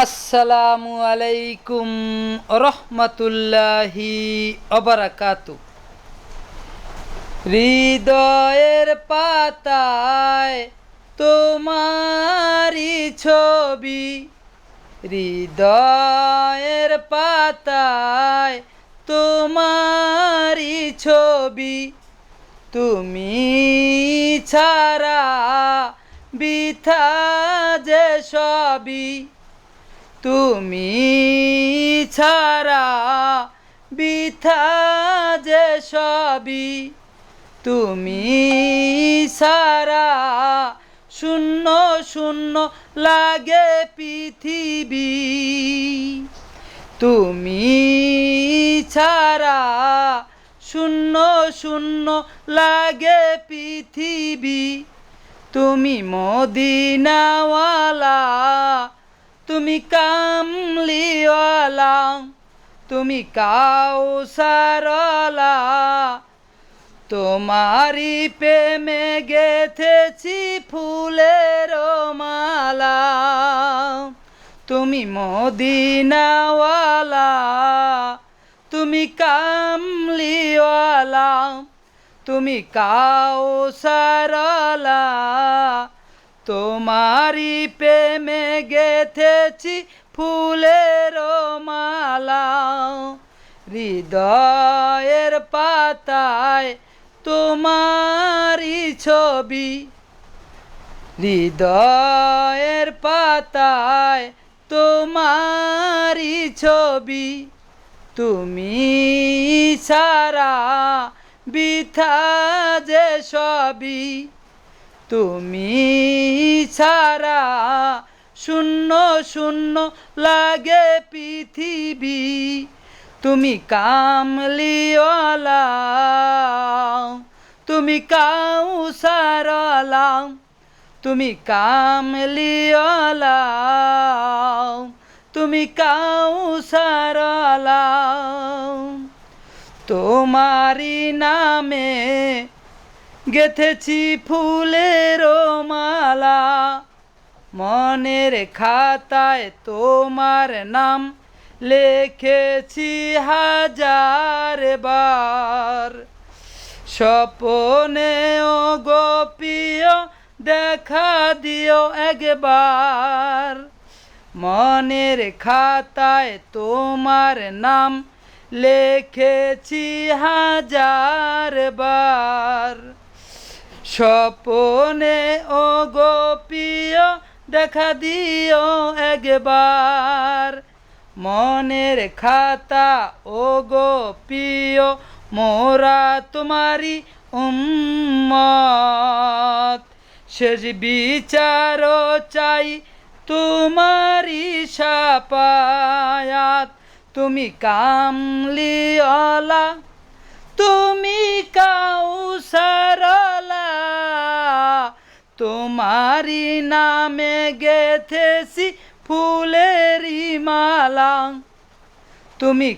আসসালামু আলাইকুম রহমতুল্লাহি অবরাকাতু। হৃদয়ের পাতায় তোমারি ছবি, হৃদয়ের পাতায় তোমারি ছবি, তুমি ছাড়া বৃথা যে সবই, তুমি ছাড়া বৃথা যে সবই, তুমি ছাড়া শূন্য শূন্য লাগে পৃথিবী, তুমি ছাড়া শূন্য শূন্য লাগে পৃথিবী। তুমি মদিনাওয়ালা, তুমি কামলিওয়ালা, তুমি কাউসারওয়ালা, তোমারি প্রেমে গেথেছি ফুলের মালা। তুমি মদিনাওয়ালা, তুমি কামলিওয়ালা, তুমি কাউসারওয়ালা, তোমারি প্রেমে গেথেছি ফুলের মালা। হৃদয়ের পাতায় তোমারি ছবি, হৃদয়ের পাতায় তোমারি ছবি, তুমি ছাড়া বৃথা যে সবই, তুমি ছাড়া শূন্য শূন্য লাগে পৃথিবী। তুমি কামলিওয়ালা, তুমি কাউসারওয়ালা, তুমি কামলিওয়ালা, তুমি কাউসারওয়ালা। তোমারি নামে গেথেছি ফুলের মালা, মনের খাতায় তোমার নাম লিখেছি হাজার বার। স্বপনে ও গোপিও দেখা দিও একবার, মনের খাতায় তোমার নাম লিখেছি হাজার বার। স্বপনে ও গোপিও দেখা দিও একবার, মনের খাতা ও গোপিও মোরা তোমারি উম্মত। শেষ বিচার চাই তোমারি শাফায়াত। তুমি কামলিওয়ালা, তুমি কাউসারওয়ালা, তোমারি নামে গেথেছি ফুলেরি মালা। তুমি